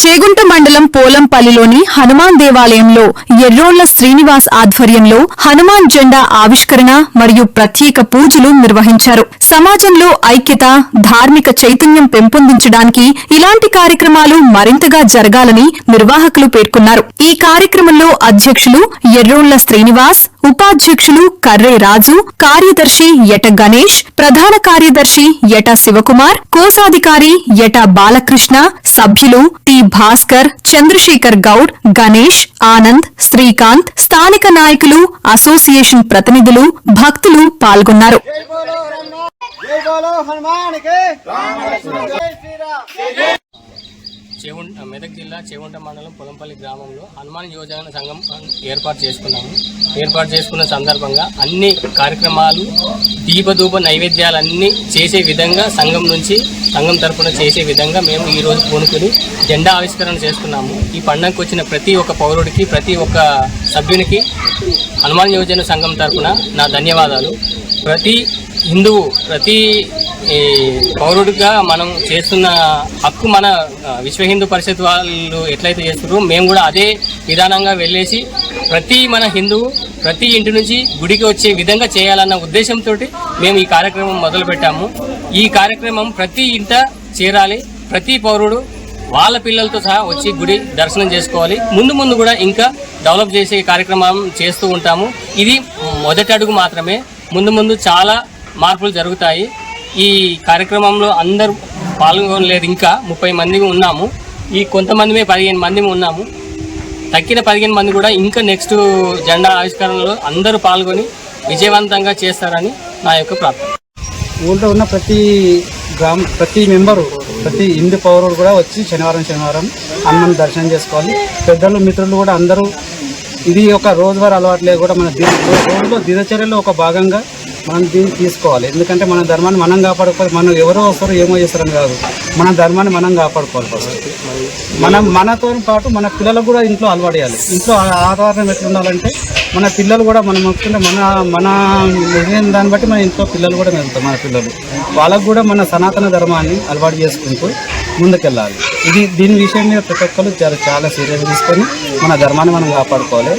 చేగుంట మండలం పోలంపల్లిలోని హనుమాన్ దేవాలయంలో ఎర్రోళ్ల శ్రీనివాస్ ఆధ్వర్యంలో హనుమాన్ జెండా ఆవిష్కరణ మరియు ప్రత్యేక పూజలు నిర్వహించారు. సమాజంలో ఐక్యత, ధార్మిక చైతన్యం పెంపొందించడానికి ఇలాంటి కార్యక్రమాలు మరింతగా జరగాలని నిర్వాహకులు పేర్కొన్నారు. ఈ కార్యక్రమంలో అధ్యక్షులు ఎర్రోళ్ల శ్రీనివాస్, ఉపాధ్యక్షులు కర్రే రాజు, కార్యదర్శి యట గణేష్, ప్రధాన కార్యదర్శి యట శివకుమార్, కోశాధికారి యట బాలకృష్ణ, సభ్యులు టి భాస్కర్, చంద్రశేఖర్ గౌడ్, గణేష్, ఆనంద్, శ్రీకాంత్, స్థానిక నాయకులు, అసోసియేషన్ ప్రతినిధులు, భక్తులు పాల్గొన్నారు. మెదక్ జిల్లా చేగుంట మండలం పొలంపల్లి గ్రామంలో హనుమాన్ యువజన సంఘం ఏర్పాటు చేసుకున్న సందర్భంగా అన్ని కార్యక్రమాలు, దీపధూప నైవేద్యాలన్నీ చేసే విధంగా సంఘం తరపున చేసే విధంగా మేము ఈరోజు పూనుకుని జెండా ఆవిష్కరణ చేసుకున్నాము. ఈ పండుగకు వచ్చిన ప్రతి ఒక్క పౌరుడికి, ప్రతి ఒక్క సభ్యునికి హనుమాన్ యువజన సంఘం తరపున నా ధన్యవాదాలు. ప్రతి హిందువు, ప్రతి పౌరుడిగా మనం చేస్తున్న హక్కు మన విశ్వ హిందూ పరిషత్ వాళ్ళు ఎట్లయితే చేస్తున్నారో మేము కూడా అదే విధానంగా వెళ్ళేసి మన హిందువు ప్రతి ఇంటి నుంచి గుడికి వచ్చే విధంగా చేయాలన్న ఉద్దేశంతో మేము ఈ కార్యక్రమం మొదలుపెట్టాము. ఈ కార్యక్రమం ప్రతి ఇంట చేరాలి, ప్రతి పౌరుడు వాళ్ళ పిల్లలతో సహా వచ్చి గుడి దర్శనం చేసుకోవాలి. ముందు కూడా ఇంకా డెవలప్ చేసే కార్యక్రమం చేస్తూ ఉంటాము. ఇది మొదటి అడుగు మాత్రమే. ముందు చాలా మార్పులు జరుగుతాయి. ఈ కార్యక్రమంలో అందరూ పాల్గొనలేదు, ఇంకా 30 మంది ఉన్నాము. ఈ కొంతమంది 15 మంది ఉన్నాము. తక్కిన 15 మంది కూడా ఇంకా నెక్స్ట్ జెండా ఆవిష్కరణలో అందరూ పాల్గొని విజయవంతంగా చేస్తారని నా యొక్క ప్రార్థన. ఊళ్ళో ఉన్న ప్రతి మెంబరు, ప్రతి హిందూ పౌరుడు కూడా వచ్చి శనివారం హనుమాన్ దర్శనం చేసుకోవాలి. పెద్దలు, మిత్రులు కూడా అందరూ ఇది ఒక రోజువారీ అలవాట్లే కూడా మన రోజులో దినచర్యలో ఒక భాగంగా మనం దీన్ని తీసుకోవాలి. ఎందుకంటే మన ధర్మాన్ని మనం కాపాడుకోవాలి. మనం ఎవరో వస్తారో ఏమో చేస్తారని కాదు, మన ధర్మాన్ని మనం కాపాడుకోవాలి. ఫస్ట్ మనతో పాటు మన పిల్లలకు కూడా ఇంట్లో అలవాటు చేయాలి. ఇంట్లో ఆధారం ఎట్లా ఉండాలంటే మన పిల్లలు కూడా మనం ముఖ్యంగా మన దాన్ని బట్టి మన ఇంట్లో పిల్లలు కూడా వెళ్తాం. మన పిల్లలు వాళ్ళకు కూడా మన సనాతన ధర్మాన్ని అలవాటు చేసుకుంటూ ముందుకెళ్ళాలి. దీని విషయం మీద ప్రతి ఒక్కరు చాలా సీరియస్ తీసుకొని మన ధర్మాన్ని మనం కాపాడుకోవాలి.